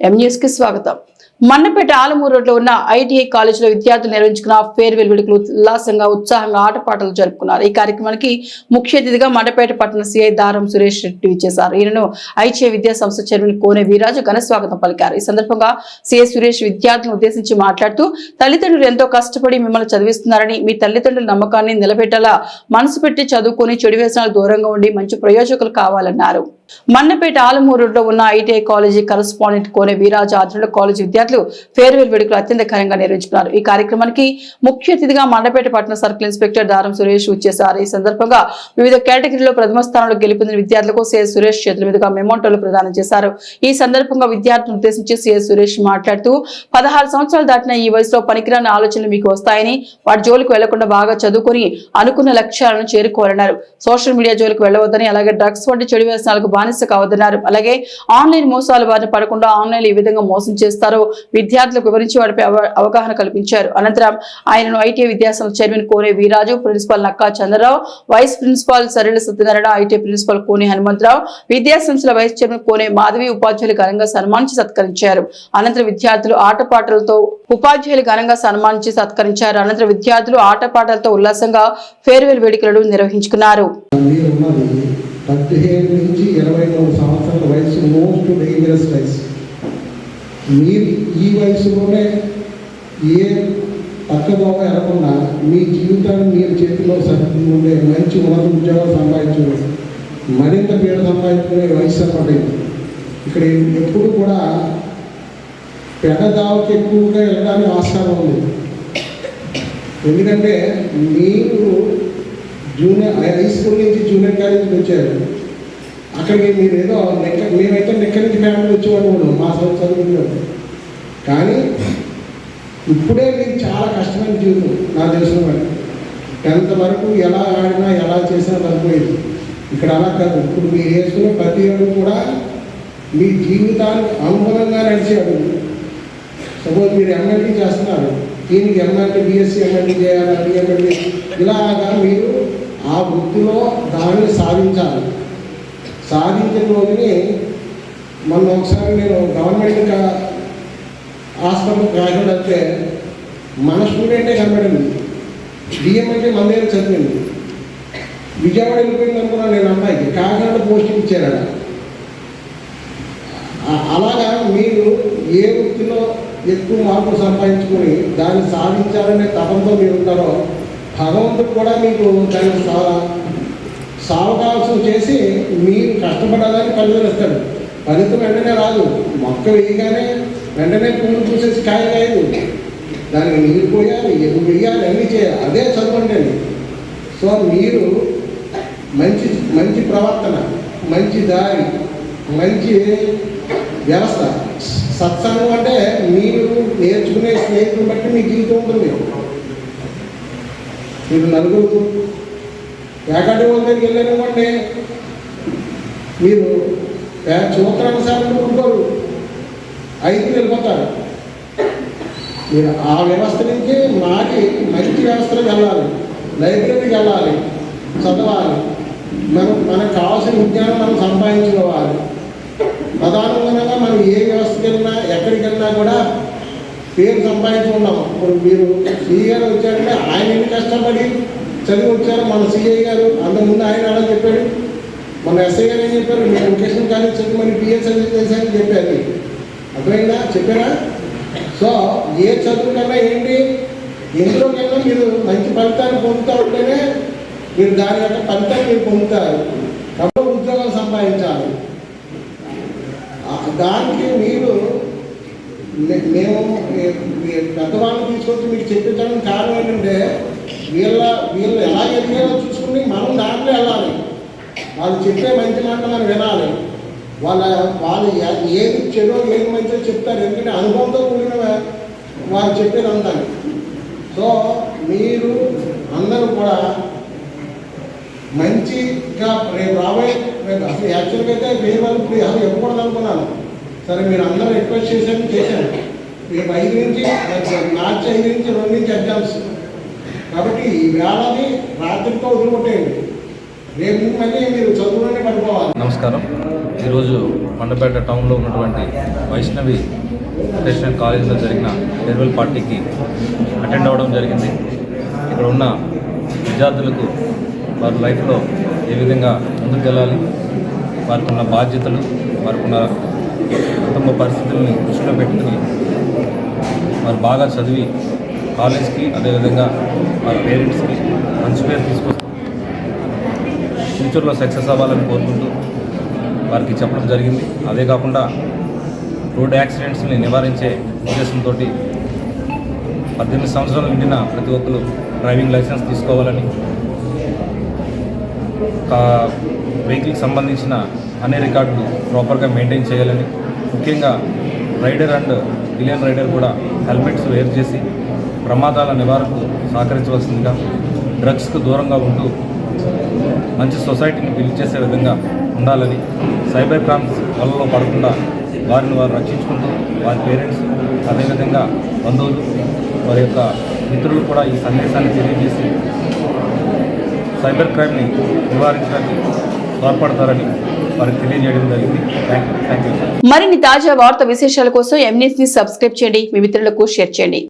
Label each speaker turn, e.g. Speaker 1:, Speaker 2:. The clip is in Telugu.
Speaker 1: ఎంన్యూస్ కి స్వాగతం. మన్నపేట ఆలమూరు రోడ్లో ఉన్న ఐటీఐ కాలేజీలో విద్యార్థులు నిర్వహించుకున్న ఫేర్వెల్ వేడుకలు ఉల్లాసంగా ఉత్సాహంగా ఆటపాటలు జరుపుకున్నారు. ఈ కార్యక్రమానికి ముఖ్య అతిథిగా మన్నపేట పట్టణ సిఐ దారం సురేష్ రెడ్డి ఇచ్చేశారు. ఈయనను ఐటీఐ విద్యా సంస్థ చైర్మన్ కోనె వీరాజు ఘన స్వాగతం పలికారు. ఈ సందర్భంగా సిఐ సురేష్ విద్యార్థులను ఉద్దేశించి మాట్లాడుతూ, తల్లిదండ్రులు ఎంతో కష్టపడి మిమ్మల్ని చదివిస్తున్నారని, మీ తల్లిదండ్రుల నమ్మకాన్ని నిలబెట్టేలా మనసు పెట్టి చదువుకొని చెడు వ్యసనాలకు దూరంగా ఉండి మంచి ప్రయోజకులు కావాలన్నారు. మన్నపేట ఆలమూరు రోడ్లో ఉన్న ఐటీఐ కాలేజీ కరెస్పాండెంట్ కోనె వీరాజు ఆధ్వర్యంలో కాలేజీ విద్యార్థులు ఫేర్వెల్ వేడుకలు అత్యంత ఘనంగా నిర్వహించుకున్నారు. ఈ కార్యక్రమానికి ముఖ్య అతిథిగా మండపేట పట్టణ సర్కిల్ ఇన్స్పెక్టర్ దారం సురేష్ వచ్చేశారు. ఈ సందర్భంగా వివిధ కేటగిరీలో ప్రథమ స్థానంలో గెలుపొందిన విద్యార్థులకు సిఎస్ సురేష్ చేతుల మీదుగా మెమోంటోలు ప్రదానం చేశారు. ఈ సందర్భంగా విద్యార్థులను ఉద్దేశించి సిఎస్ సురేష్ మాట్లాడుతూ, 16 సంవత్సరాలు దాటిన ఈ వయసులో పనికిరాని ఆలోచనలు మీకు వస్తాయని, వాటి జోలికి వెళ్లకుండా బాగా చదువుకొని అనుకున్న లక్ష్యాలను చేరుకోవాలన్నారు. సోషల్ మీడియా జోలికి వెళ్లవద్దని, అలాగే డ్రగ్స్ వంటి చెడు వ్యసనాలకు బానిస కావద్దన్నారు. అలాగే ఆన్లైన్ మోసాల బారిన పడకుండా ఆన్లైన్ ఈ విధంగా మోసం చేస్తారో విద్యార్థులకు వివరించి వాటిపై అవగాహన కల్పించారు. అనంతరం ఆయనను ఐటీఐ విద్యాసంస్థ chairman Kone Veeraju, principal Nakka Chandrarao, vice principal Sarala Satyanarayana, ITI principal Kone Hanumantharao, విద్యాసంస్థల వైస్ చైర్మన్ కోనె మాధవి ఉపాధ్యాయులు ఘనంగా సన్మానించి సత్కరించారు. అనంతరం విద్యార్థులు ఆటపాటలతో ఉపాధ్యాయులు ఘనంగా సన్మానించి సత్కరించారు. అనంతరం విద్యార్థులు ఆటపాటలతో ఉల్లాసంగా ఫేర్వెల్ వేడుకలను నిర్వహించుకున్నారు.
Speaker 2: 17 నుంచి 23 సంవత్సరాల వయసు మోస్ట్ డేంజరస్ వయసు. మీరు ఈ వయసులోనే ఏ పక్కదోవ ఎరకుండా మీ జీవితాన్ని మీరు చేతిలో ఉండే మంచి ఉన్నత ఉద్యోగాలు సంపాదించుకునే, మరింత పేరు సంపాదించుకునే వయసు అన్నమాట. ఇక్కడ ఎప్పుడు కూడా పెద్దదావకి ఎక్కువగా వెళ్ళడానికి ఆస్కారం ఉంది. ఎందుకంటే మీరు జూనియర్ హై స్కూల్ నుంచి జూనియర్ కాలేజీకి వచ్చారు. అక్కడికి మీరు ఏదో మేమైతే నెక్క నుంచి ఫ్యామిలీ వచ్చేవాడు మా చదువుకున్నాం. కానీ ఇప్పుడే మీకు చాలా కష్టమైన జీవితం నాకు తెలిసిన వాడు. 10th వరకు ఎలా ఆడినా ఎలా చేసినా సరిపోయేది. ఇక్కడ అలా కాదు. ఇప్పుడు మీరు వేసుకున్న ప్రతి అడుగు కూడా మీ జీవితానికి అనుగుణంగా నడిచేవాడు. సపోజ్ మీరు ఎంఎల్టీ చేస్తున్నారు, దీనికి ఎంఎల్టీ బిఎస్సీ ఎంఎల్టీ చేయాలి, డిఎంఎల్టీ ఇలాగా మీరు ఆ వృత్తిలో దాన్ని సాధించాలి. సాధించిన రోజుని మొన్న ఒకసారి నేను గవర్నమెంట్ హాస్పిటల్ కాకినాడ వస్తే మన స్టూడెంటే కనబడింది. డిఎంఎల్టీ మన దగ్గర చదివింది. విజయవాడ వెళ్ళిపోయింది అనుకున్నాను నేను. అమ్మాయికి కాకినాడ పోస్టింగ్ ఇచ్చారట. అలాగా మీరు ఏ వృత్తిలో ఎక్కువ మార్పులు సంపాదించుకొని దాన్ని సాధించాలనే తపంతో మీరు ఉంటారో, భగవంతుడు కూడా మీకు దాన్ని సావకాశం చేసి మీరు కష్టపడాలని ఫలితం ఇస్తాడు. ఫలితం వెంటనే రాదు. మొక్క వేయగానే వెంటనే పూలు చూసేసి కాయ కాయదు. దానికి నీరు పోయాలి, ఎరువు వేయాలి, అన్నీ చేయాలి. అదే చదవండి. సో మీరు మంచి మంచి ప్రవర్తన, మంచి దారి, మంచి వ్యవస్థ, సత్సంగం అంటే మీరు నేర్చుకునే స్నేహితులను బట్టి మీ జీవితం ఉంటుంది. మీరు నలుగురు ఏకాటి వాళ్ళ దగ్గరికి వెళ్ళారనుకోండి, మీరు సూత్రానుసారం ఉంటారు, 5 వెళ్ళిపోతారు. మీరు ఆ వ్యవస్థ నుంచి మారి మంచి వ్యవస్థలకు వెళ్ళాలి, లైబ్రరీకి వెళ్ళాలి, చదవాలి, మనకు కావాల్సిన విజ్ఞానం మనం సంపాదించుకోవాలి. ప్రధానంగా మనం ఏ వ్యవస్థకి వెళ్ళినా ఎక్కడికి వెళ్ళినా కూడా పేరు సంపాదించుకున్నాం. ఇప్పుడు మీరు సిఐ గారు వచ్చారంటే ఆయన ఎన్ని కష్టపడి చదివి వచ్చారు. మన సిఐ గారు అంతకుముందు ఆయన అలా చెప్పాడు. మన ఎస్ఐ గారు ఏం చెప్పారు, మీరు వొకేషనల్ కాలేజ్ చదివి మరి పిహెచ్ చేశారని చెప్పారు. అర్థమైందా? చెప్పారా? సో ఏ చదువు కన్నా ఏంటి, ఎందులోకైనా మీరు మంచి ఫలితాన్ని పొందుతూ ఉంటేనే మీరు దాని యొక్క ఫలితాన్ని మీరు పొందుతారు. కాబట్టి ఉద్యోగాలు సంపాదించాలి. దానికి మీరు మేము పెద్దవాళ్ళని తీసుకొచ్చి మీకు చెప్పించడానికి కారణం ఏంటంటే, వీళ్ళు ఎలా ఎదిగారో చూసుకుని మనం దాంట్లో వెళ్ళాలి. వాళ్ళు చెప్పే మంచి మాట మనం వినాలి. వాళ్ళు ఏది చెడో ఏది మంచిదో చెప్తారు. ఎందుకంటే అనుభవంతో కూడిన వాళ్ళు చెప్పేది అంతా. సో మీరు అందరూ కూడా మంచిగా రేపు రాబోయే, అసలు యాక్చువల్గా అయితే ఫేర్వెల్ అసలు ఇవ్వకూడదు అనుకున్నాను. సరే మీరు అందరూ రిక్వెస్ట్ చేశాను. రేపు 5 నుంచి మార్చి 5 నుంచి 2 నుంచి ఎగ్జామ్స్. కాబట్టి ఈ వేళని రాత్రితో వదిలిపెట్టేయండి. రేపు మళ్ళీ మీరు చదువులోనే పడిపోవాలి.
Speaker 3: నమస్కారం. ఈరోజు మండపేట టౌన్లో ఉన్నటువంటి వైష్ణవి రెసిడెన్షియల్ కాలేజీలో జరిగిన ఫేర్వెల్ పార్టీకి అటెండ్ అవ్వడం జరిగింది. ఇక్కడ ఉన్న విద్యార్థులకు వారి లైఫ్లో ఏ విధంగా ముందుకెళ్ళాలి, వారికి ఉన్న బాధ్యతలు, వారికి ఉన్న కుటుంబ పరిస్థితుల్ని దృష్టిలో పెట్టుకుని వారు బాగా చదివి కాలేజ్కి అదేవిధంగా వారి పేరెంట్స్కి మంచి పేరు తీసుకొస్తూ ఫ్యూచర్లో సక్సెస్ అవ్వాలని కోరుకుంటూ వారికి చెప్పడం జరిగింది. అదే కాకుండా రోడ్ యాక్సిడెంట్స్ని నివారించే ఉద్దేశంతో 18 సంవత్సరాలు నిండిన ప్రతి ఒక్కరు డ్రైవింగ్ లైసెన్స్ తీసుకోవాలని, వెహికల్కి సంబంధించిన అన్ని రికార్డులు ప్రాపర్గా మెయింటైన్ చేయాలని, ముఖ్యంగా రైడర్ అండ్ పిలియన్ రైడర్ కూడా హెల్మెట్స్ వేర్ చేసి ప్రమాదాల నివారణకు సహకరించవలసిందిగా, డ్రగ్స్కు దూరంగా ఉంటూ మంచి సొసైటీని బిల్డ్ చేసే విధంగా ఉండాలని, సైబర్ క్రైమ్స్ వలలో పడకుండా వారిని వారు రక్షించుకుంటూ వారి పేరెంట్స్ అదేవిధంగా బంధువులు వారి యొక్క మిత్రులు కూడా ఈ సందేశాన్ని తెలియజేసి సైబర్ క్రైమ్ని నివారించడానికి తోడ్పడతారని వారికి తెలియజేయడం జరిగింది. Thank you.
Speaker 1: మరిన్ని తాజా వార్తా విశేషాల కోసం ఎంన్యూస్ ని సబ్స్క్రైబ్ చేయండి, మీ మిత్రులకు షేర్ చేయండి.